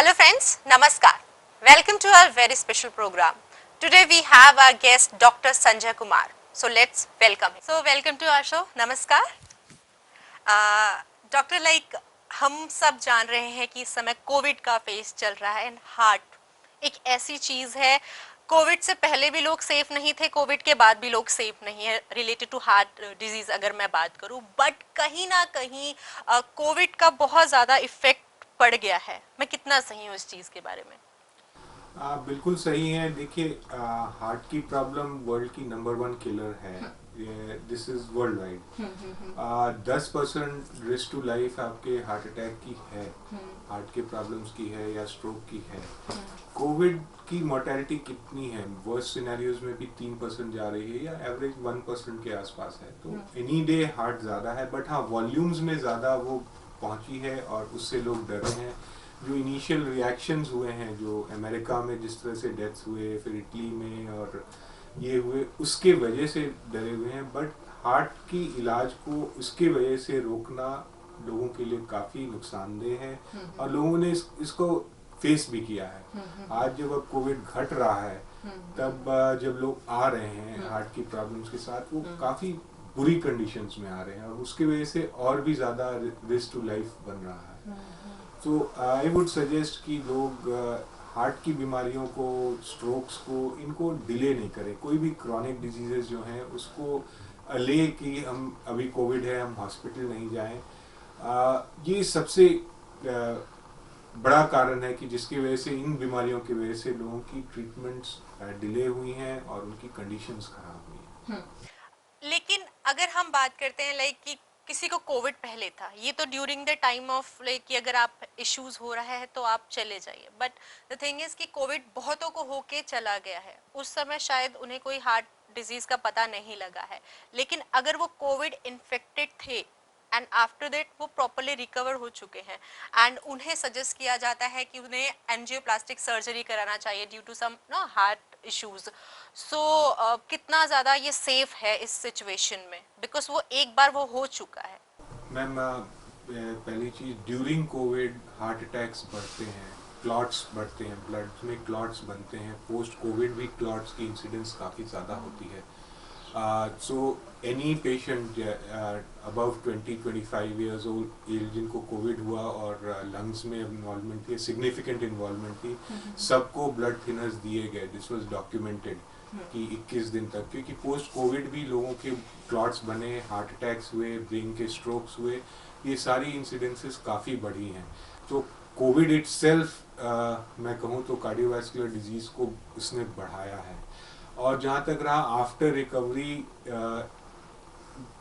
Hello friends, Namaskar. Welcome to our very special program. Today we have our guest Dr. Sanjay Kumar. So let's welcome him. So welcome to our show. Namaskar. Doctor हम सब जान रहे हैं कि इस समय Covid का phase चल रहा है एंड हार्ट एक ऐसी चीज़ है, कोविड से पहले भी लोग सेफ नहीं थे, कोविड के बाद भी लोग सेफ नहीं है रिलेटेड टू हार्ट डिजीज़ अगर मैं बात करूं, बट कहीं ना कहीं कोविड का बहुत ज़्यादा इफेक्ट पड़ गया है। मैं कितना सही हूँ इस चीज़ के बारे में? बिल्कुल सही है। देखिए, हार्ट की प्रॉब्लम वर्ल्ड की नंबर 1 किलर है। This is worldwide. 10% risk to life आपके हार्ट अटैक की है, हार्ट के प्रॉब्लम्स की है या स्ट्रोक की है। कोविड की मोर्टेलिटी कितनी है? वर्स्ट सिनेरियोज में भी 3% जा रही है या एवरेज 1% के आसपास है। तो एनी डे हार्ट ज़्यादा है, बट हाँ वॉल्यूम्स में ज़्यादा वो पहुंची है और उससे लोग डरे हैं। जो इनिशियल रिएक्शंस हुए हैं, जो अमेरिका में जिस तरह से डेथ्स हुए, फिर इटली में और ये हुए, उसके वजह से डरे हुए हैं। बट हार्ट की इलाज को उसके वजह से रोकना लोगों के लिए काफ़ी नुकसानदेह है और लोगों ने इसको फेस भी किया है। आज जब अब कोविड घट रहा है, तब जब लोग आ रहे हैं हार्ट की प्रॉब्लम्स के साथ, वो काफ़ी बुरी कंडीशंस में आ रहे हैं और उसकी वजह से और भी ज़्यादा रिस्क टू लाइफ बन रहा है। तो आई वुड सजेस्ट कि लोग हार्ट की बीमारियों को, स्ट्रोक्स को, इनको डिले नहीं करें। कोई भी क्रॉनिक डिजीजेस जो हैं उसको ले कि हम अभी कोविड है, हम हॉस्पिटल नहीं जाएं। ये सबसे बड़ा कारण है कि जिसकी वजह से, इन बीमारियों की वजह से लोगों की ट्रीटमेंट्स डिले हुई हैं और उनकी कंडीशंस खराब हुई हैं। लेकिन अगर हम बात करते हैं कि किसी को कोविड पहले था, ये तो ड्यूरिंग द टाइम ऑफ कि अगर आप इश्यूज हो रहा है तो आप चले जाइए, बट द थिंग इज कि कोविड बहुतों को होके चला गया है। उस समय शायद उन्हें कोई हार्ट डिजीज का पता नहीं लगा है, लेकिन अगर वो कोविड इन्फेक्टेड थे एंड आफ्टर दैट वो प्रॉपरली रिकवर हो चुके हैं एंड उन्हें सजेस्ट किया जाता है कि उन्हें एंजियोप्लास्टिक सर्जरी कराना चाहिए due to some heart issues. So कितना ज़्यादा ये सेफ है इस सिचुएशन में, बिकॉज वो एक बार वो हो चुका है। मैम, पहली चीज, ड्यूरिंग कोविड हार्ट अटैक्स बढ़ते हैं, क्लॉट्स बढ़ते हैं, ब्लड में क्लॉट्स बनते हैं। पोस्ट कोविड भी क्लॉट्स की इंसिडेंस काफ़ी ज़्यादा होती है। So any patient above 20-25 years old age जिनको कोविड हुआ और लंग्स में इन्वॉल्वमेंट थी, सिग्निफिकेंट इन्वॉल्वमेंट थी, सबको ब्लड थिनर्स दिए गए। दिस वाज डॉक्यूमेंटेड कि 21 दिन तक, क्योंकि पोस्ट कोविड भी लोगों के क्लॉट्स बने, हार्ट अटैक्स हुए, ब्रेन के स्ट्रोक्स हुए। ये सारी इंसिडेंसेस काफ़ी बढ़ी हैं। तो कोविड इटसेल्फ, मैं कहूँ तो कार्डियोवैस्कुलर डिजीज़ को उसने बढ़ाया है। और जहाँ तक रहा आफ्टर रिकवरी,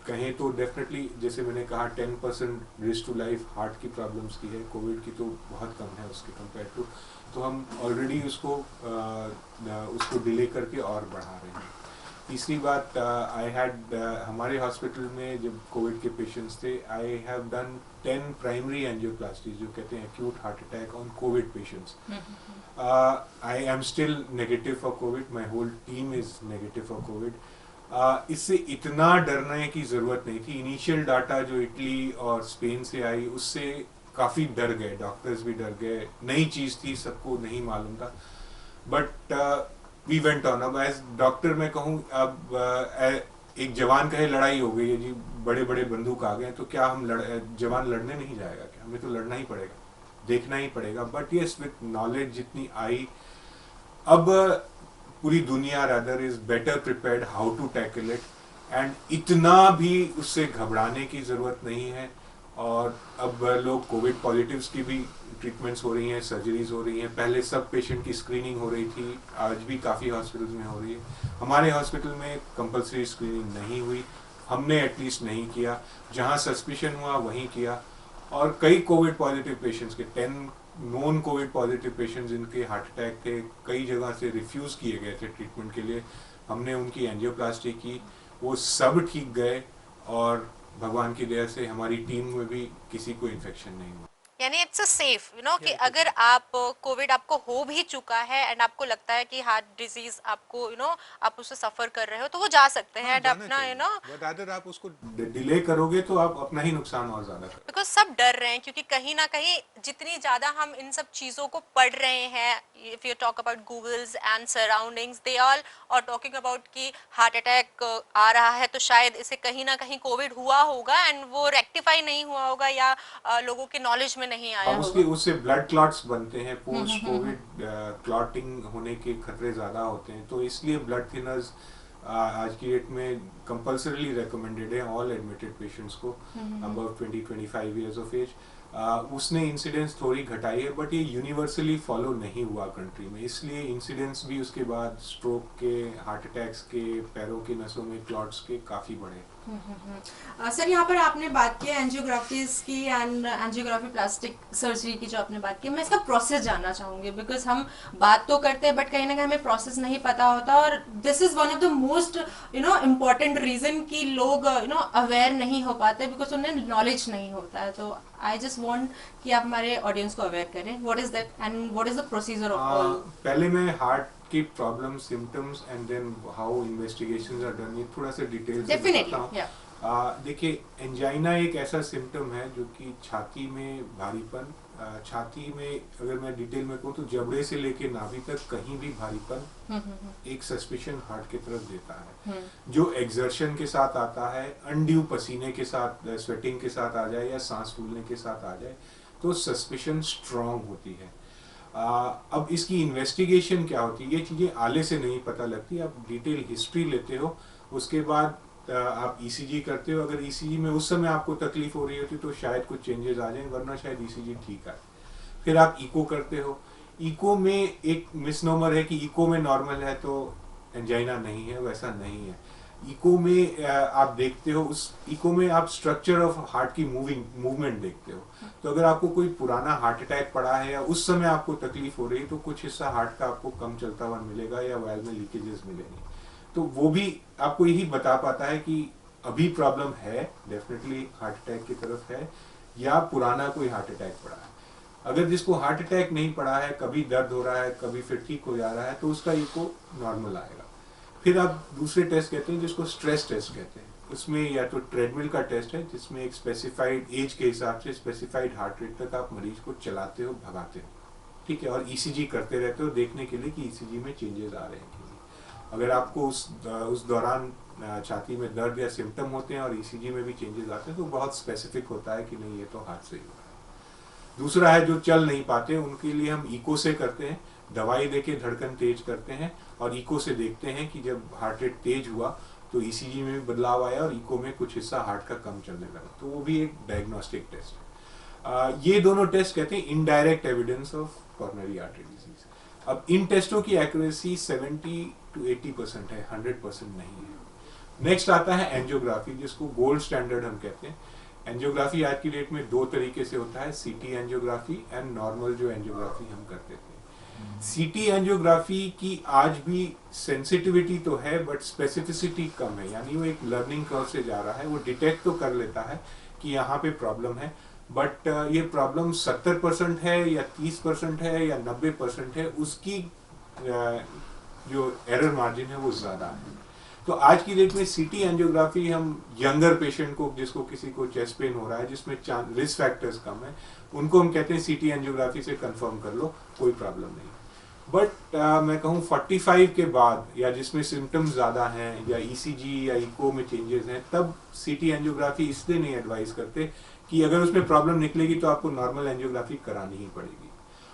कहें तो डेफिनेटली, जैसे मैंने कहा, 10% रिस्क टू लाइफ हार्ट की प्रॉब्लम्स की है, कोविड की तो बहुत कम है उसके कंपेयर टू। तो हम ऑलरेडी उसको डिले करके और बढ़ा रहे हैं। तीसरी बात, आई हैड हमारे हॉस्पिटल में जब कोविड के पेशेंट्स थे, I have done 10 primary angioplasties, जो कहते हैं acute heart attack on COVID patients. I am still negative for COVID, my whole team is negative for COVID. इससे इतना डरने की ज़रूरत नहीं थी। इनिशियल डाटा जो इटली और स्पेन से आई, उससे काफ़ी डर गए, डॉक्टर्स भी डर गए, नई चीज़ थी, सबको नहीं मालूम था। But we went on. अब एज डॉक्टर मैं कहूँ, अब एक जवान कहे लड़ाई हो गई है जी, बड़े बड़े बंदूक आ गए, तो क्या हम जवान लड़ने नहीं जाएगा क्या? हमें तो लड़ना ही पड़ेगा, देखना ही पड़ेगा। बट यस, विथ नॉलेज जितनी आई, अब पूरी दुनिया rather is better prepared how to tackle it, and इतना भी उससे घबराने की ज़रूरत नहीं है। और अब लोग कोविड पॉजिटिव्स की भी ट्रीटमेंट्स हो रही हैं, सर्जरीज हो रही हैं। पहले सब पेशेंट की स्क्रीनिंग हो रही थी, आज भी काफ़ी हॉस्पिटल्स में हो रही है। हमारे हॉस्पिटल में कंपलसरी स्क्रीनिंग नहीं हुई, हमने एटलीस्ट नहीं किया। जहाँ सस्पिशन हुआ वहीं किया। और कई कोविड पॉजिटिव पेशेंट्स के, 10 नॉन कोविड पॉजिटिव पेशेंट्स जिनके हार्ट अटैक थे, कई जगह से रिफ्यूज़ किए गए थे ट्रीटमेंट के लिए, हमने उनकी एंजियोप्लास्टी की, वो सब ठीक गए और भगवान की दया से हमारी टीम में भी किसी को इन्फेक्शन नहीं हुआ। यानी इट्स अ सेफ कि Yeah, it is अगर safe. आप कोविड आपको हो भी चुका है एंड आपको लगता है कि हार्ट डिजीज आपको आप उससे सफर कर रहे हो, तो वो जा सकते हैं हाँ, एंड जाना अपना चाहिए, बट अगर आप उसको डिले करोगे तो आप अपना ही नुकसान और ज्यादा करोगे। बिकॉज सब डर रहे हैं, क्योंकि कहीं ना कहीं जितनी ज्यादा हम इन सब चीजों को पढ़ रहे हैं, if you talk about Googles and surroundings, they all are talking about कि हार्ट अटैक आ रहा है, तो शायद इसे कहीं ना कहीं कोविड हुआ होगा एंड वो रेक्टिफाई नहीं हुआ होगा, या लोगों के नॉलेज में नहीं आया अब उसके होगा। उससे ब्लड क्लॉट्स बनते हैं, पोस्ट कोविड क्लॉटिंग होने के खतरे ज़्यादा होते हैं, तो इसलिए ब्लड थिनर्स आज की डेट में कंपल्सरीली रिकमेंडेड है ऑल एडमिटेड पेशेंट्स को अबव 20-25 ईयर्स ऑफ एज। उसने इंसिडेंस थोड़ी घटाई है, बट ये यूनिवर्सली फॉलो नहीं हुआ कंट्री में, इसलिए इंसिडेंस भी उसके बाद स्ट्रोक के, हार्ट अटैक्स के, पैरों के नसों में क्लॉट्स के काफ़ी बढ़े। सर यहाँ पर आपने बात की एंजियोग्राफीज की एंड एंजियोग्राफी प्लास्टिक सर्जरी की, जो आपने बात की, मैं इसका प्रोसेस जानना चाहूंगी, बिकॉज हम बात तो करते हैं बट कहीं ना कहीं हमें प्रोसेस नहीं पता होता, और this is one of the most important reason कि लोग अवेयर नहीं हो पाते, बिकॉज उन्हें नॉलेज नहीं होता है। तो आई जस्ट वांट कि आप हमारे ऑडियंस को अवेयर करें what is that and what is the procedure of all. पहले मैं हार्ट की problem, symptoms and then how investigations are done, ये थोड़ा सा डिटेल से बताता हूँ। डेफिनेटली देखिए, एंजाइना एक ऐसा सिम्टम है जो कि छाती में भारीपन, छाती में अगर मैं डिटेल में कहूँ तो जबड़े से लेके नाभि तक कहीं भी भारीपन एक सस्पिशन हार्ट की तरफ देता है, जो एक्सर्शन के साथ आता है, अनड्यू पसीने के साथ, स्वेटिंग के साथ आ जाए या सांस फूलने के साथ आ जाए, तो सस्पिशन स्ट्रांग होती है। अब इसकी इन्वेस्टिगेशन क्या होती है, ये चीज़ें आले से नहीं पता लगती। आप डिटेल हिस्ट्री लेते हो, उसके बाद आप ईसीजी करते हो, अगर ईसीजी में उस समय आपको तकलीफ हो रही होती तो शायद कुछ चेंजेस आ जाएं, वरना शायद ईसीजी ठीक है। फिर आप इको करते हो, इको में एक मिसनोमर है कि इको में नॉर्मल है तो एंजाइना नहीं है, वैसा नहीं है। इको में आप देखते हो, उस इको में आप स्ट्रक्चर ऑफ हार्ट की मूवमेंट देखते हो, तो अगर आपको कोई पुराना हार्ट अटैक पड़ा है या उस समय आपको तकलीफ हो रही है तो कुछ हिस्सा हार्ट का आपको कम चलता हुआ मिलेगा या वाल्व में लीकेजेस मिलेंगे, तो वो भी आपको यही बता पाता है कि अभी प्रॉब्लम है, डेफिनेटली हार्ट अटैक की तरफ है, या पुराना कोई हार्ट अटैक पड़ा है। अगर जिसको हार्ट अटैक नहीं पड़ा है, कभी दर्द हो रहा है, कभी फिर ठीक हो जा रहा है, तो उसका इको नॉर्मल आएगा। फिर आप दूसरे टेस्ट कहते हैं जिसको स्ट्रेस टेस्ट कहते हैं, उसमें या तो ट्रेडमिल का टेस्ट है जिसमें एक स्पेसिफाइड एज के हिसाब से स्पेसिफाइड हार्ट रेट तक आप मरीज को चलाते हो, भगाते हो, ठीक है, और ईसीजी करते रहते हो देखने के लिए कि ईसीजी में चेंजेस आ रहे हैं कि नहीं। अगर आपको उस दौरान छाती में दर्द या सिम्टम होते हैं और ईसीजी में भी चेंजेस आते हैं तो बहुत स्पेसिफिक होता है कि नहीं ये तो हार्ट से ही हो रहा है। दूसरा है जो चल नहीं पाते, उनके लिए हम इको से करते हैं, दवाई देके धड़कन तेज करते हैं और इको से देखते हैं कि जब हार्ट रेट तेज हुआ तो ईसीजी में भी बदलाव आया और इको में कुछ हिस्सा हार्ट का कम चलने लगा, तो वो भी एक डायग्नोस्टिक टेस्ट है। ये दोनों टेस्ट कहते हैं indirect evidence of coronary artery disease. अब इन टेस्टों की एक्यूरेसी 70-80% है, 100% नहीं है। नेक्स्ट आता है एंजियोग्राफी, जिसको गोल्ड स्टैंडर्ड हम कहते हैं। एंजियोग्राफी आज की डेट में दो तरीके से होता है, सीटी एंजियोग्राफी एंड नॉर्मल जो एंजियोग्राफी हम करते थे। सीटी एंजियोग्राफी की आज भी सेंसिटिविटी तो है बट स्पेसिफिसिटी कम है, यानी वो एक लर्निंग कर्व से जा रहा है, वो डिटेक्ट तो कर लेता है कि यहाँ पे प्रॉब्लम है, बट ये प्रॉब्लम 70% है या 30% है या 90% है, उसकी जो एरर मार्जिन है वो ज़्यादा है। तो आज की डेट में सीटी एंजियोग्राफी हम यंगर पेशेंट को, जिसको किसी को चेस्ट पेन हो रहा है जिसमें रिस्क फैक्टर्स कम है, उनको हम कहते हैं सीटी एंजियोग्राफी से कंफर्म कर लो, कोई प्रॉब्लम नहीं। बट मैं कहूँ 45 के बाद या जिसमें सिम्टम्स ज़्यादा हैं या ईसीजी या इको में चेंजेस हैं, तब सीटी एंजियोग्राफी इसलिए नहीं एडवाइस करते कि अगर उसमें प्रॉब्लम निकलेगी तो आपको नॉर्मल एंजियोग्राफी करानी ही पड़ेगी।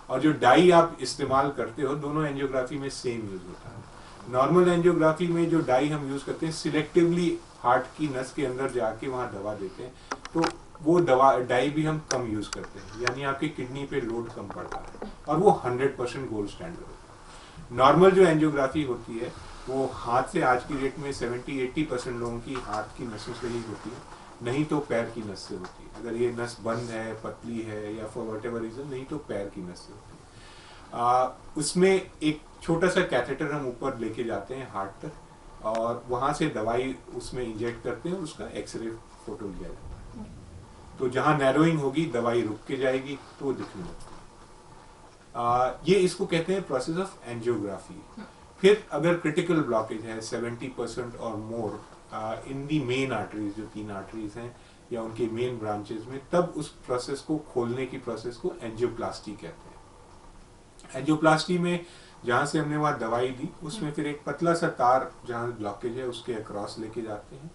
और जो डाई आप इस्तेमाल करते हो दोनों एंजियोग्राफी में सेम यूज होता है। नॉर्मल एंजियोग्राफी में जो डाई हम यूज करते हैं सिलेक्टिवली हार्ट की नस के अंदर जाके वहाँ दवा देते हैं, तो वो दवा डाई भी हम कम यूज करते हैं, यानी आपकी किडनी पे लोड कम पड़ता है और वो 100% गोल्ड स्टैंडर्ड होता है। नॉर्मल जो एंजियोग्राफी होती है वो हाथ से आज की डेट में 70-80% लोगों की हाथ की नसों से ही होती है, नहीं तो पैर की नस से होती है। अगर ये नस बंद है, पतली है या फॉर व्हाटएवर रीजन, नहीं तो पैर की नस से होती है। उसमें एक छोटा सा कैथेटर हम ऊपर लेके जाते हैं हार्ट तक और वहाँ से दवाई उसमें इंजेक्ट करते हैं, उसका एक्सरे फोटो लिया जाता है। तो जहाँ नैरोइंग होगी दवाई रुक के जाएगी तो वो दिखने लगती है। ये इसको कहते हैं प्रोसेस ऑफ एंजियोग्राफी। फिर अगर क्रिटिकल ब्लॉकेज है 70% और मोर इन दी मेन आर्टरीज, जो 3 आर्टरीज हैं या उनके मेन ब्रांचेस में, तब उस प्रोसेस को खोलने की प्रोसेस को एंजियोप्लास्टी कहते हैं। एंजियोप्लास्टी में जहाँ से हमने वहाँ दवाई दी, उसमें फिर एक पतला सा तार जहाँ ब्लॉकेज है उसके अक्रॉस लेके जाते हैं।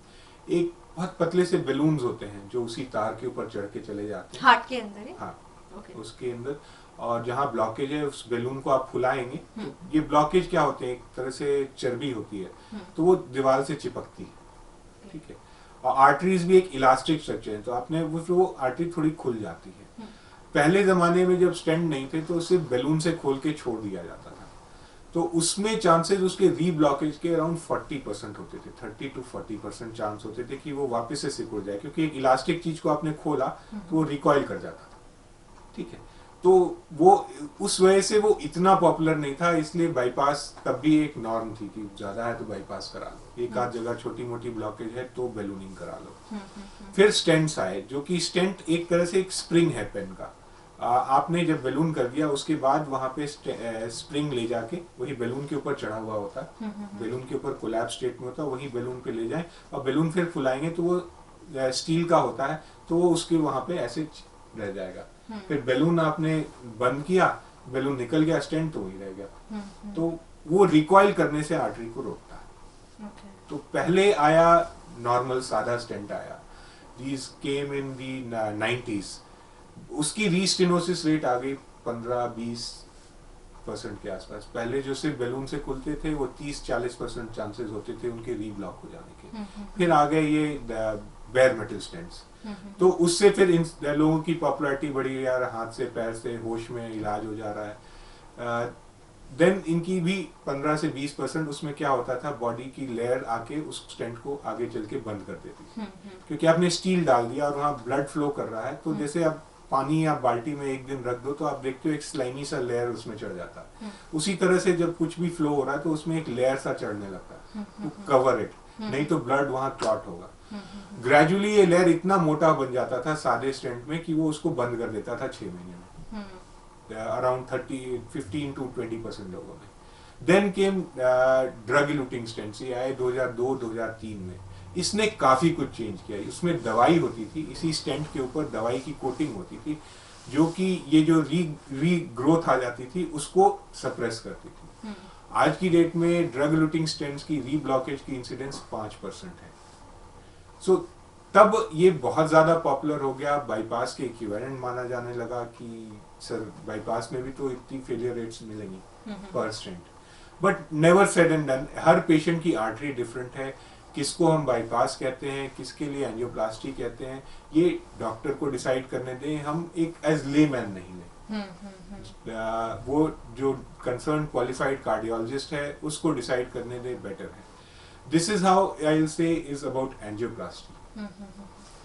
एक बहुत पतले से बैलून्स होते हैं जो उसी तार के ऊपर चढ़ के चले जाते हैं हार्ट के अंदर है? हाँ, Okay. उसके अंदर। और जहाँ ब्लॉकेज है उस बैलून को आप फुलाएंगे तो ये ब्लॉकेज क्या होते हैं, एक तरह से चर्बी होती है तो वो दीवार से चिपकती है, ठीक है। और आर्टरीज भी एक इलास्टिक स्ट्रक्चर है, तो आपने वो आर्टरी थोड़ी खुल जाती है। पहले जमाने में जब स्टेंट नहीं थे तो सिर्फ बैलून से खोल के छोड़ दिया जाता था, तो उसमें चांसेस उसके रीब्लॉकेज के अराउंड 40% होते थे, 30 to 40% चांस होते थे कि वो वापस से सिकुड़ जाए, क्योंकि एक इलास्टिक चीज को आपने खोला तो वो रिकॉइल कर जाता था, ठीक है। तो वो उस वजह से वो इतना पॉपुलर नहीं था, इसलिए बाईपास तब भी एक नॉर्म थी कि ज्यादा है तो बाईपास करा लो, एक आध जगह छोटी मोटी ब्लॉकेज है तो बैलूनिंग करा लो। फिर स्टेंट्स आए, जो कि स्टेंट एक तरह से एक स्प्रिंग है पेन का। आपने जब बैलून कर दिया उसके बाद वहां पे स्प्रिंग ले जाके, वही बैलून के ऊपर चढ़ा हुआ होता है, बैलून के ऊपर कोलैप्स स्टेट में होता है, वही बैलून पे ले जाए और बैलून फिर फुलाएंगे तो वो स्टील का होता है, तो वो उसके वहां पे ऐसे रह जाएगा। फिर बैलून आपने बंद किया, बैलून निकल गया, स्टेंट तो वही रह गया। तो वो रिकॉइल करने से आर्टरी को रोकता है। तो पहले आया नॉर्मल सादा स्टेंट आया, these came in the 90s। उसकी रीस्टेनोसिस रेट आ गई 15-20% के आसपास। पहले जो सिर्फ बैलून से खुलते थे वो 30-40% चांसेस होते थे उनके रीब्लॉक हो जाने के। फिर आ गए ये बेयर मेटल स्टेंट्स, तो उससे फिर इन लोगों की पॉपुलैरिटी बढ़ी, यार हाथ से पैर से होश में इलाज हो जा रहा है। देन इनकी भी 15 से 20%, उसमें क्या होता था, बॉडी की लेयर आके उस स्टेंट को आगे चल के बंद कर देती थी, क्योंकि आपने स्टील डाल दिया और वहाँ ब्लड फ्लो कर रहा है। तो जैसे आप पानी या बाल्टी में एक दिन रख दो तो आप देखते हो एक स्लाइमी सा लेयर उसमें चढ़ जाता है। उसी तरह से जब कुछ भी फ्लो हो रहा है तो उसमें एक लेयर सा चढ़ने लगता है टू कवर इट, नहीं तो ब्लड वहां क्लॉट होगा। ग्रेजुअली ये लेयर इतना मोटा बन जाता था सादे स्टेंट में कि वो उसको बंद कर देता था 6 महीने में, अराउंड 15 to 20% लोगों में। देन केम ड्रग इलूटिंग स्टेंट्स, ये आए 2002-2003 में। इसने काफी कुछ चेंज किया। इसमें दवाई होती थी, इसी स्टेंट के ऊपर दवाई की कोटिंग होती थी, जो कि ये जो री ग्रोथ आ जाती थी उसको सप्रेस करती थी। आज की डेट में ड्रग इलूटिंग स्टेंट्स की रीब्लॉकेज की इंसिडेंस 5% है। सो तब ये बहुत ज्यादा पॉपुलर हो गया, बाईपास के इक्विवेलेंट माना जाने लगा कि सर बाईपास में भी तो इतनी फेलियर रेट्स मिलेंगी पर stent. But never said and done. हर पेशेंट की आर्टरी डिफरेंट है, किसको हम बाईपास कहते हैं, किसके लिए एंजियोप्लास्टी कहते हैं, ये डॉक्टर को डिसाइड करने दें, हम एक एज लेमैन नहीं लें। वो जो कंसर्न क्वालिफाइड कार्डियोलॉजिस्ट है उसको डिसाइड करने दें, बेटर है। This is how I will say is about angioplasty.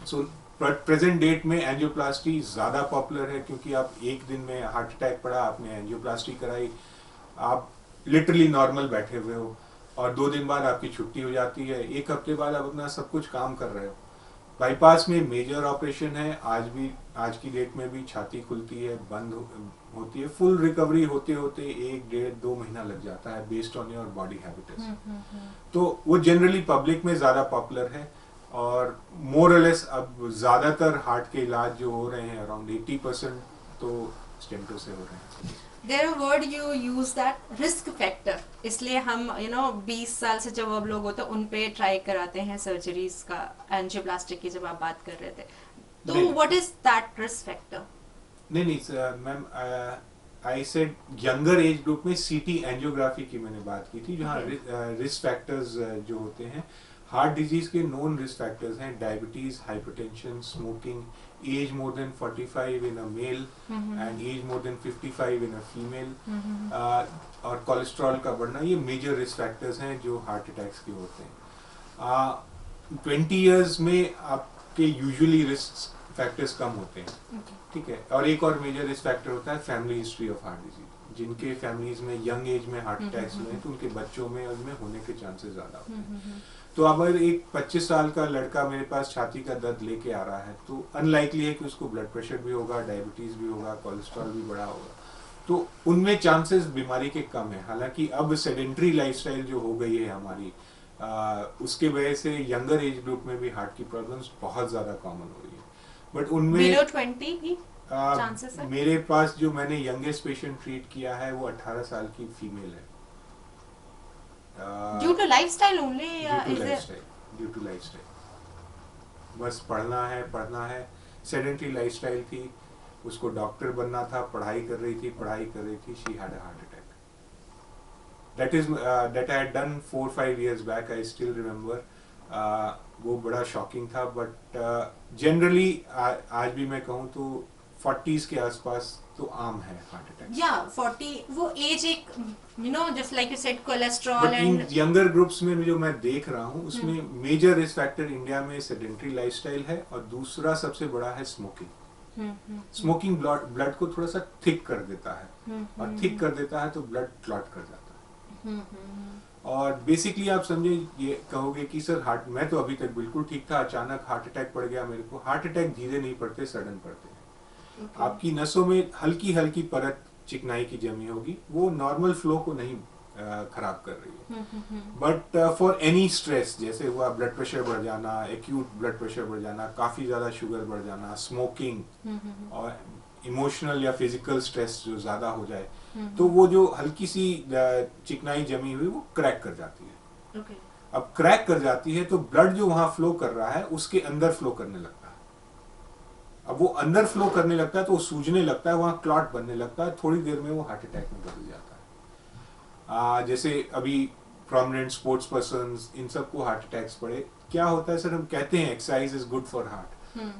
So present date में एंजियोप्लास्टी ज्यादा पॉपुलर है, क्योंकि आप एक दिन में हार्ट अटैक पड़ा, आपने एंजियोप्लास्टी कराई, आप लिटरली नॉर्मल बैठे हुए हो और 2 दिन बाद आपकी छुट्टी हो जाती है, 1 हफ्ते बाद आप अपना सब कुछ काम कर रहे हो। बाईपास में मेजर ऑपरेशन है, आज की डेट में भी छाती खुलती है, बंद होती है, फुल रिकवरी होते होते 1-1.5-2 महीना लग जाता है based on your body habits. तो वो जनरली पब्लिक में ज्यादा पॉपुलर है और मोर और लेस अब ज्यादातर हार्ट के इलाज जो हो रहे हैं अराउंड 80% तो स्टेंटों से हो रहे हैं। There a word you use that risk factor, इसलिए हम 20 साल से जब अब लोग होते हैं उन पे ट्राई कराते हैं सर्जरीज का, एंजियोप्लास्टिक की जब आप बात कर रहे थे, तो what is that risk factor? नहीं ma'am, I said younger age group में सीटी एंजियोग्राफी की मैंने बात की थी, जहाँ रिस्क फैक्टर्स जो होते हैं हार्ट डिजीज के नोन रिस्क फैक्टर्स हैं diabetes, hypertension, smoking, age more than 45 in a male and age more than 55 in a female, और कोलेस्ट्रॉल का बढ़ना, ये मेजर रिस्क फैक्टर्स हैं जो हार्ट अटैक्स के होते हैं। 20 इयर्स में आपके यूजुअली रिस्क फैक्टर्स कम होते हैं, ठीक है। और एक और मेजर रिस्क फैक्टर होता है family history of heart disease. जिनके फैमिलीज में यंग एज में हार्ट अटैक्स हुए हैं तो उनके बच्चों में उनमें होने के चांसेस ज़्यादा होते हैं। तो अगर एक 25 साल का लड़का मेरे पास छाती का दर्द लेके आ रहा है तो अनलाइकली है कि उसको ब्लड प्रेशर भी होगा, डायबिटीज़ भी होगा, कोलेस्ट्रॉल भी बढ़ा होगा, तो उनमें चांसेस बीमारी के कम है। हालांकि अब सेडेंट्री लाइफस्टाइल जो हो गई है हमारी, उसके वजह से यंगर एज ग्रुप में भी हार्ट की प्रॉब्लम्स बहुत ज़्यादा कॉमन हो रही है। बट उनमें बिलो 20 भी चांसेस है? मेरे पास जो मैंने यंगेस्ट पेशेंट ट्रीट किया है वो 18 साल की फीमेल है। ड्यू टू लाइफस्टाइल ओनली या ड्यू टू लाइफस्टाइल, बस पढ़ना है, सेडेंट्री लाइफस्टाइल थी, उसको डॉक्टर बनना था, पढ़ाई कर रही थी, she had a heart attack. that I had done 4-5 years back, I still remember। वो बड़ा शॉकिंग था, बट जनरली आज भी मैं कहूँ तो 40s के आसपास तो आम है हार्ट अटैक। या 40 वो एज एक just like you said cholesterol and younger groups में जो मैं देख रहा हूँ उसमें मेजर रिस्क फैक्टर इंडिया में सेडेंट्री लाइफस्टाइल है, और दूसरा सबसे बड़ा है स्मोकिंग। स्मोकिंग ब्लड को थोड़ा सा थिक कर देता है, और थिक कर देता है तो ब्लड क्लॉट कर जाता है। और बेसिकली आप समझे, ये कहोगे कि सर हार्ट, मैं तो अभी तक बिल्कुल ठीक था, अचानक हार्ट अटैक पड़ गया मेरे को। हार्ट अटैक धीरे नहीं पड़ते, सडन पड़ते हैं। आपकी नसों में हल्की हल्की परत चिकनाई की जमी होगी, वो नॉर्मल फ्लो को नहीं खराब कर रही है। बट फॉर एनी स्ट्रेस, जैसे हुआ ब्लड प्रेशर बढ़ जाना, एक्यूट ब्लड प्रेशर बढ़ जाना, काफी ज्यादा शुगर बढ़ जाना, स्मोकिंग, और इमोशनल या फिजिकल स्ट्रेस जो ज्यादा हो जाए, तो वो जो हल्की सी चिकनाई जमी हुई वो क्रैक कर जाती है। अब क्रैक कर जाती है तो ब्लड जो वहां फ्लो कर रहा है उसके अंदर फ्लो करने लगता है। अब वो अंदर फ्लो करने लगता है तो वो सूजने लगता है, वहां क्लॉट बनने लगता है, थोड़ी देर में वो हार्ट अटैक में बदल जाता है। जैसे अभी प्रोमिनेंट स्पोर्ट्स पर्सन्स, इन सबको हार्ट अटैक्स पड़े। क्या होता है सर, हम कहते हैं exercise is good for heart,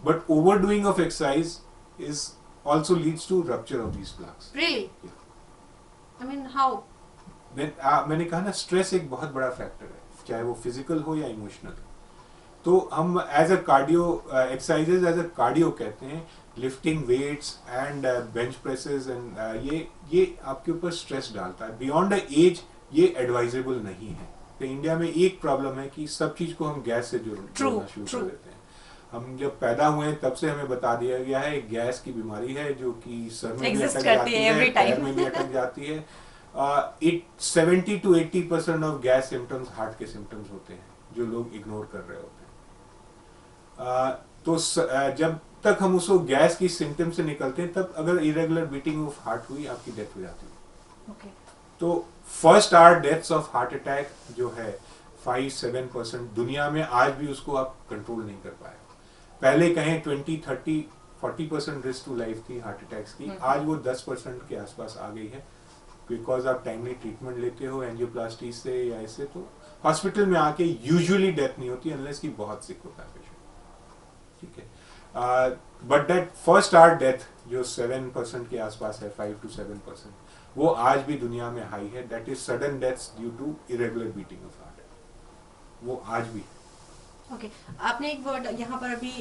but overdoing of exercise is also leads to rupture of these plaques. Really? Yeah. I mean, how? मैंने कहा ना, स्ट्रेस एक बहुत बड़ा फैक्टर है, चाहे वो फिजिकल हो या इमोशनल। तो हम as a cardio exercises, as a cardio कहते हैं, lifting weights and bench presses, and ये आपके ऊपर स्ट्रेस डालता है। बियॉन्ड द एज ये एडवाइजेबल नहीं है। तो इंडिया में एक प्रॉब्लम है कि सब चीज को हम गैस से जोड़ना शुरू कर देते हैं। हम जब पैदा हुए हैं तब से हमें बता दिया गया है गैस की बीमारी है, जो कि सर में भी अटक जाती है, पैर में भी अटक जाती है। 70 to 80% of gas symptoms heart के सिम्टम्स होते हैं, जो लोग इग्नोर कर रहे होते हैं। तो जब तक हम उसको गैस की सिम्टम से निकलते हैं, तब अगर इरेगुलर बीटिंग ऑफ हार्ट हुई, आपकी डेथ हो जाती है। तो first hour deaths of heart attack जो है 5-7%, दुनिया में आज भी उसको आप कंट्रोल नहीं कर पाए। पहले कहें 20-30-40% रिस्क टू लाइफ थी हार्ट अटैक्स की, आज वो 10% के आसपास आ गई है। बिकॉज आप टाइमली ट्रीटमेंट लेते हो एंजियोप्लास्टी से या ऐसे, तो हॉस्पिटल में आके यूजुअली डेथ नहीं होती अनलेस कि बहुत सिक होता है पेशेंट। ठीक है, but that first hour death जो 7% के आसपास है, 5 to 7%, वो आज भी दुनिया में हाई है। That is sudden deaths due to irregular beating of heart, वो आज भी। आपने एक वर्ड यहाँ पर अभी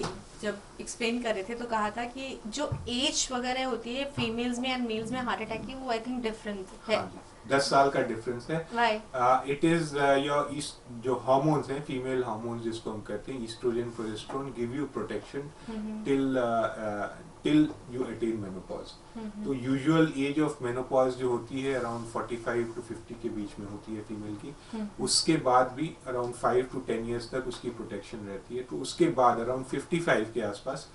जब एक्सप्लेन कर रहे थे तो कहा था कि जो एज वगैरह होती है फीमेल्स में एंड मेल्स में हार्ट अटैक की, वो आई थिंक डिफरेंट है। 10 साल का डिफरेंस है। इट इज योर जो हार्मोन्स हैं, फीमेल हार्मोन्स जिसको हम कहते हैं, oestrogen, progesterone, give you protection till you attain menopause. तो यूजुअल एज ऑफ मेनोपॉज जो होती है अराउंड 45 to 50 के बीच में होती है फीमेल की। उसके बाद भी अराउंड 5 to 10 years तक उसकी प्रोटेक्शन रहती है। तो उसके बाद अराउंड 55 के आसपास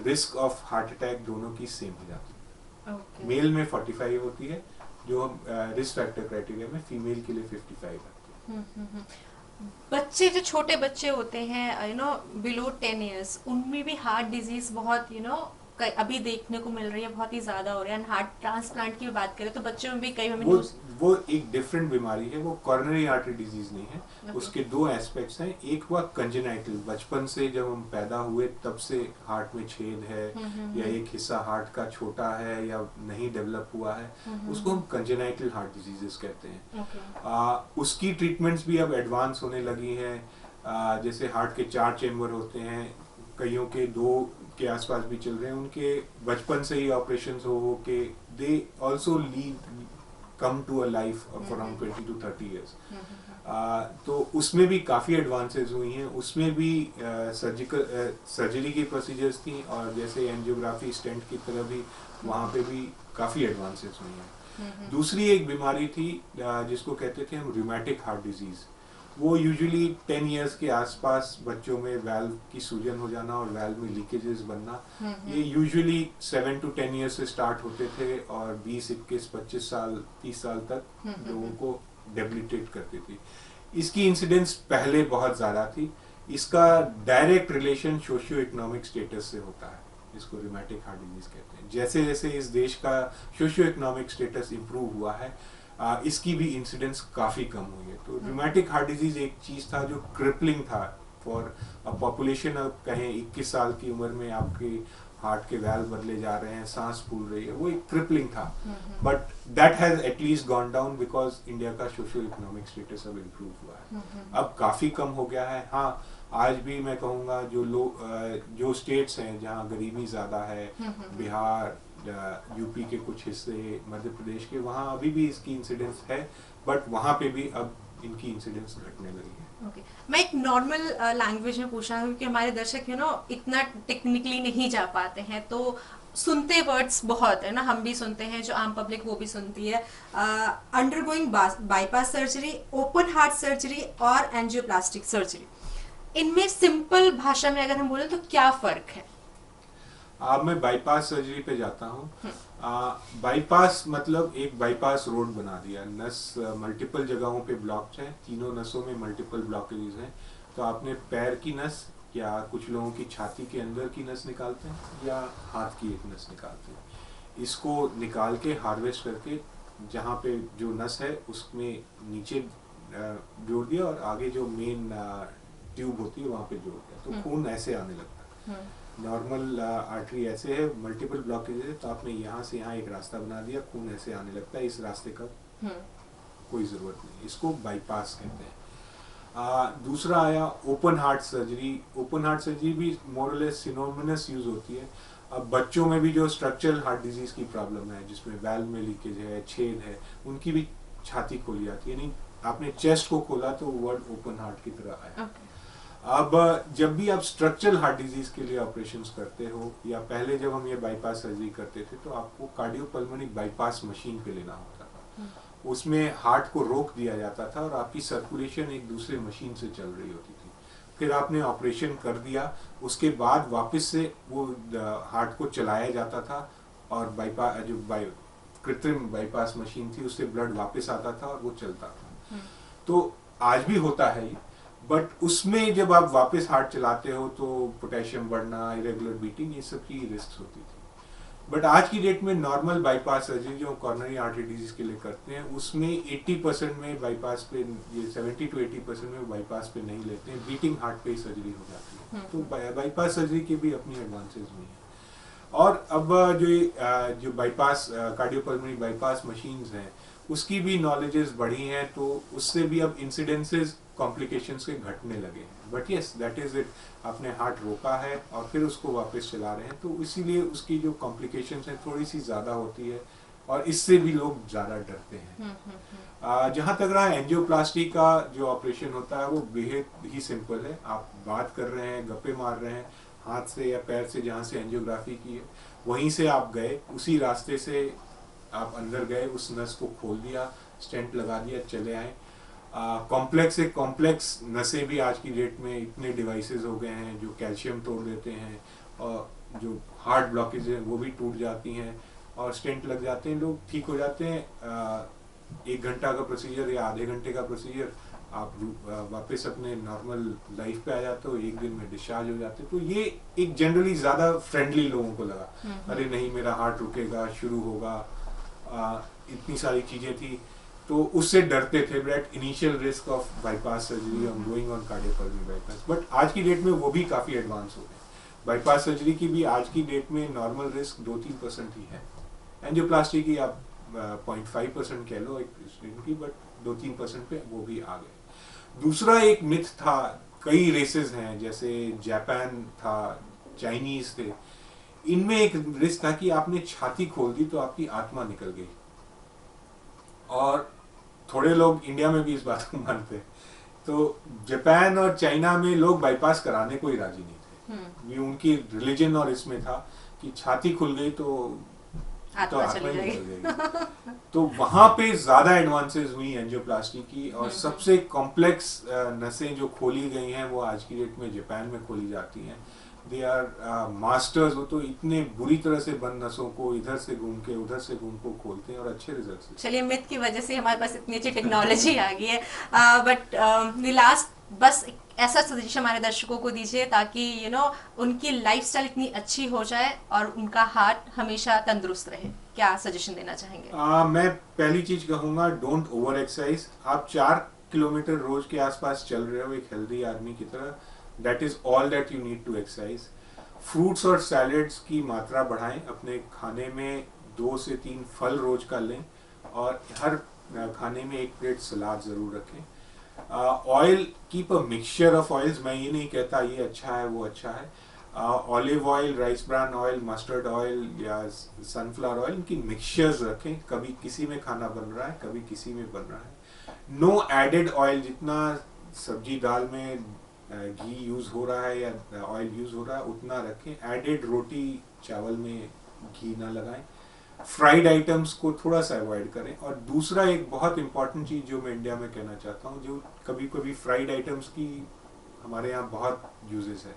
रिस्क ऑफ हार्ट अटैक दोनों की सेम हो जाती है। मेल में 45 होती है, जो रिस्क फैक्टर क्राइटेरिया में फीमेल के लिए 55 आती है। बच्चे जो छोटे बच्चे होते हैं बिलो 10 years, उनमें भी हार्ट डिजीज बहुत अभी देखने को मिल रही है, बहुत ही ज्यादा हो रही है। हार्ट ट्रांसप्लांट की बात करें तो बच्चों में भी कई हमें वो एक डिफरेंट बीमारी है, वो कॉर्नरी आर्टरी डिजीज नहीं है। उसके दो एस्पेक्ट्स हैं। एक हुआ कंजेनाइटल, बचपन से जब हम पैदा हुए तब से हार्ट में छेद है, या एक हिस्सा हार्ट का छोटा है या नहीं डेवलप हुआ है, उसको हम कंजेनाइटल हार्ट डिजीजेस कहते हैं। उसकी ट्रीटमेंट्स भी अब एडवांस होने लगी हैं। जैसे हार्ट के 4 चेम्बर होते हैं, कईयों के 2 के आसपास भी चल रहे हैं, उनके बचपन से ही ऑपरेशन हो के they also lead come to a life of around 20 to 30 years। तो उसमें भी काफ़ी एडवांसेस हुई हैं, उसमें भी सर्जरी की प्रोसीजर्स थी, और जैसे एंजियोग्राफी स्टेंट की तरह भी वहाँ पे भी काफ़ी एडवांसेस हुई हैं। दूसरी एक बीमारी थी जिसको कहते थे हम रूमेटिक हार्ट डिजीज़। वो यूजुअली 10 years के आसपास बच्चों में वाल्व की सूजन हो जाना और वाल्व में लीकेजेस बनना, ये यूजुअली 7 to 10 years से स्टार्ट होते थे और 20, 21, 25 साल 30 साल तक लोगों को डेबिलिटेट करती थी। इसकी इंसिडेंस पहले बहुत ज़्यादा थी। इसका direct relation socio economic status से होता है, जिसको रूमेटिक हार्ट डिजीज कहते हैं। जैसे जैसे इस देश का सोशियो इकोनॉमिक स्टेटस इम्प्रूव हुआ है, इसकी भी इंसिडेंस काफ़ी कम हुई है। तो रूमेटिक हार्ट डिजीज एक चीज़ था जो क्रिपलिंग था फॉर अ पॉपुलेशन। अब कहें 21 साल की उम्र में आपके हार्ट के वैल्व बदले जा रहे हैं, सांस फूल रही है, वो एक क्रिपलिंग था। But that has at least gone down because India का सोशल इकोनॉमिक स्टेटस अब इम्प्रूव हुआ है, अब काफ़ी कम हो गया है। हाँ, आज भी मैं कहूँगा जो स्टेट्स हैं जहाँ गरीबी ज़्यादा है, बिहार, यूपी के कुछ हिस्से, मध्य प्रदेश के, वहाँ अभी भी इसकी इंसिडेंस है, बट वहाँ पे भी अब इनकी इंसिडेंस घटने लगी है। Okay. मैं एक नॉर्मल लैंग्वेज में पूछ रहा हूँ क्योंकि हमारे दर्शक इतना टेक्निकली नहीं जा पाते हैं, तो सुनते वर्ड्स बहुत है ना, हम भी सुनते हैं, जो आम पब्लिक वो भी सुनती है। Undergoing bypass surgery, open heart surgery और एंजियोप्लास्टिक सर्जरी, इनमें सिंपल भाषा में अगर हम बोले तो क्या फर्क है? अब मैं बाईपास सर्जरी पे जाता हूँ। बाईपास मतलब एक बाईपास रोड बना दिया, नस मल्टीपल जगहों पे ब्लॉक्ड है, तीनों नसों में मल्टीपल ब्लॉकेजेस हैं। तो आपने पैर की नस, या कुछ लोगों की छाती के अंदर की नस निकालते हैं, या हाथ की एक नस निकालते हैं। इसको निकाल के हार्वेस्ट करके जहाँ पे जो नस है उसमें नीचे जोड़ दिया, और आगे जो मेन ट्यूब होती है वहाँ पे जोड़ दिया, तो खून ऐसे आने लगता है। नॉर्मल आर्टरी ऐसे है, मल्टीपल ब्लॉकेज है, तो आपने यहाँ से यहाँ एक रास्ता बना दिया, खून ऐसे आने लगता है, इस रास्ते का कोई ज़रूरत नहीं, इसको बाईपास कहते हैं। दूसरा आया open heart surgery. Open heart surgery भी मोरलेस सिनोनिमस यूज होती है। अब बच्चों में भी जो स्ट्रक्चरल हार्ट डिजीज की प्रॉब्लम है, जिसमें वाल्व में लीकेज है, छेद है, उनकी भी छाती खोली जाती है। यानी आपने चेस्ट को खोला तो वर्ड ओपन हार्ट की तरह आया। अब जब भी आप स्ट्रक्चरल हार्ट डिजीज के लिए ऑपरेशंस करते हो, या पहले जब हम ये बाईपास सर्जरी करते थे, तो आपको कार्डियोपल्मोनिक बाईपास मशीन पे लेना होता था। उसमें हार्ट को रोक दिया जाता था और आपकी सर्कुलेशन एक दूसरे मशीन से चल रही होती थी। फिर आपने ऑपरेशन कर दिया, उसके बाद वापस से वो हार्ट को चलाया जाता था, और बाईपास जो कृत्रिम बाईपास मशीन थी उससे ब्लड वापस आता था और वो चलता था। तो आज भी होता है ये, बट उसमें जब आप वापस हार्ट चलाते हो तो पोटेशियम बढ़ना, इरेगुलर बीटिंग, ये सब की रिस्क होती थी। बट आज की डेट में नॉर्मल बाईपास सर्जरी जो कॉर्नरी आर्टरी डिजीज के लिए करते हैं, उसमें 80% में बाईपास पे, ये 70 to 80% में बाईपास पे नहीं लेते हैं, बीटिंग हार्ट पे ही सर्जरी हो जाती है। तो बाईपास सर्जरी के भी अपनी एडवांसेस हुई हैं। और अब जो बाईपास कार्डियोपल्मोनरी बाईपास मशीन्स हैं, उसकी भी नॉलेजेस बढ़ी हैं, तो उससे भी अब इंसिडेंसेस कॉम्प्लिकेशंस के घटने लगे हैं। But yes, that is it, आपने हार्ट रोका है और फिर उसको वापस चला रहे हैं, तो इसीलिए उसकी जो कॉम्प्लिकेशंस हैं थोड़ी सी ज़्यादा होती है, और इससे भी लोग ज़्यादा डरते हैं। जहाँ तक रहा एंजियोप्लास्टी का जो ऑपरेशन होता है, वो बेहद ही सिंपल है। आप बात कर रहे हैं, गप्पे मार रहे हैं, हाथ से या पैर से जहाँ से एंजियोग्राफी की है वहीं से आप गए, उसी रास्ते से आप अंदर गए, उस नस को खोल दिया, स्टेंट लगा दिया, चले आए। कॉम्प्लेक्स नसें भी आज की डेट में इतने डिवाइसेस हो गए हैं जो कैल्शियम तोड़ देते हैं, और जो हार्ट ब्लॉकेज है वो भी टूट जाती हैं, और स्टेंट लग जाते हैं, लोग ठीक हो जाते हैं। 1 घंटा का प्रोसीजर या आधे घंटे का प्रोसीजर, आप वापस अपने नॉर्मल लाइफ पे आ जाते हो, 1 दिन में डिस्चार्ज हो जाते हो। तो ये एक जनरली ज़्यादा फ्रेंडली लोगों को लगा, अरे नहीं मेरा हार्ट रुकेगा, शुरू होगा, इतनी सारी चीज़ें थी, तो उससे डरते थे। But initial risk of bypass surgery on going on cardiopulmonary bypass, but आज की डेट में वो भी काफ़ी एडवांस हो गए। बाईपास सर्जरी की भी आज की डेट में नॉर्मल रिस्क 2-3% ही है। एंजियोप्लास्टी की आप 0.5% कह लो एक स्टूडेंट की, बट 2-3% पे वो भी आ गए। दूसरा एक मिथ था, कई रेसेस हैं, जैसे जापान था, चाइनीज थे, इनमें एक रिस्क था कि आपने छाती खोल दी तो आपकी आत्मा निकल गई, और थोड़े लोग इंडिया में भी इस बात को मानते हैं। तो जापान और चाइना में लोग बाईपास कराने को ही राजी नहीं थे। ये उनकी रिलीजन और इसमें था कि छाती खुल गई तो आत्मा आत्मा चली ही जाएगी। निकल जाएगी। तो वहां पे ज्यादा एडवांसेस हुई एंजियोप्लास्टी की, और सबसे कॉम्प्लेक्स नसें जो खोली गई हैं वो आज की डेट में जापान में खोली जाती हैं। They are masters. वो तो इतने बुरी तरह से बंद नसों को इधर से घूम के उधर से घूम को खोलते हैं और अच्छे रिजल्ट। चलिए, मिथ की वजह से हमारे पास इतनी अच्छी टेक्नोलॉजी आ गई है, बट लास्ट बस एक ऐसा सजेशन हमारे दर्शकों को दीजिए ताकि उनकी लाइफस्टाइल इतनी अच्छी हो जाए और उनका हार्ट हमेशा तंदुरुस्त रहे। क्या सजेशन देना चाहेंगे? मैं पहली चीज कहूंगा, डोंट ओवर एक्सरसाइज। आप 4 किलोमीटर रोज के आसपास चल रहे हो एक हेल्दी आदमी की तरह, that is all that you need to exercise. Fruits और सैलेड्स की मात्रा बढ़ाएं, अपने खाने में 2 से 3 फल रोज का लें, और हर खाने में एक प्लेट सलाद जरूर रखें। Oil, keep a mixture of oils. मैं ये नहीं कहता ये अच्छा है वो अच्छा है। Olive oil, rice bran oil, mustard oil या सनफ्लावर ऑयल, इनकी मिक्सचर्स रखें। कभी किसी में खाना बन रहा है, कभी किसी में बन रहा है। No added oil. जितना सब्जी दाल में घी यूज हो रहा है या ऑयल यूज हो रहा है उतना रखें। एडेड रोटी चावल में घी ना लगाएं। फ्राइड आइटम्स को थोड़ा सा अवॉइड करें। और दूसरा एक बहुत इंपॉर्टेंट चीज जो मैं इंडिया में कहना चाहता हूँ, जो कभी कभी फ्राइड आइटम्स की हमारे यहाँ बहुत यूजेस है।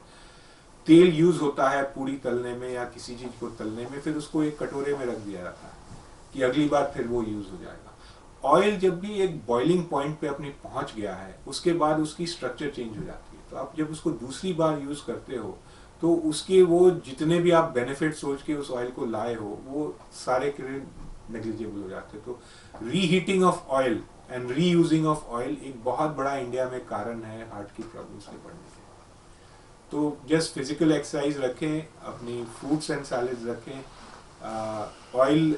तेल यूज होता है पूरी तलने में या किसी चीज को तलने में, फिर उसको एक कटोरे में रख दिया जाता है कि अगली बार फिर वो यूज हो जाएगा। ऑयल जब भी एक बॉइलिंग पॉइंट पे अपनी पहुंच गया है, उसके बाद उसकी स्ट्रक्चर चेंज हो जाती है। तो आप जब उसको दूसरी बार यूज करते हो तो उसके वो जितने भी आप बेनिफिट सोच के उस ऑयल को लाए हो वो सारे नेग्लिजिबल हो जाते हैं। तो reheating of oil and reusing of oil एक बहुत बड़ा इंडिया में कारण है हार्ट की प्रॉब्लम्स के बढ़ने के। तो जस्ट फिजिकल एक्सरसाइज रखें, अपनी फ्रूट्स एंड सैलेड्स रखें, ऑयल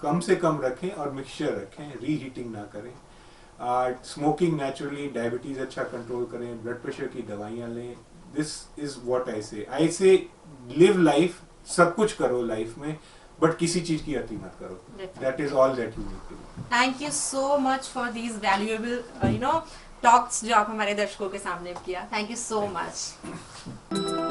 कम से कम रखें और मिक्सचर रखें, रीहीटिंग ना करें। स्मोकिंग नेचुरली, डायबिटीज अच्छा कंट्रोल करें, ब्लड प्रेशर की दवाइयाँ लें। दिस इज व्हाट आई से लिव लाइफ। सब कुछ करो लाइफ में, बट किसी चीज की अति मत करो। That is all that you need to do. Thank you so much for these valuable talks जो आप हमारे दर्शकों के सामने किया। Thank you so much.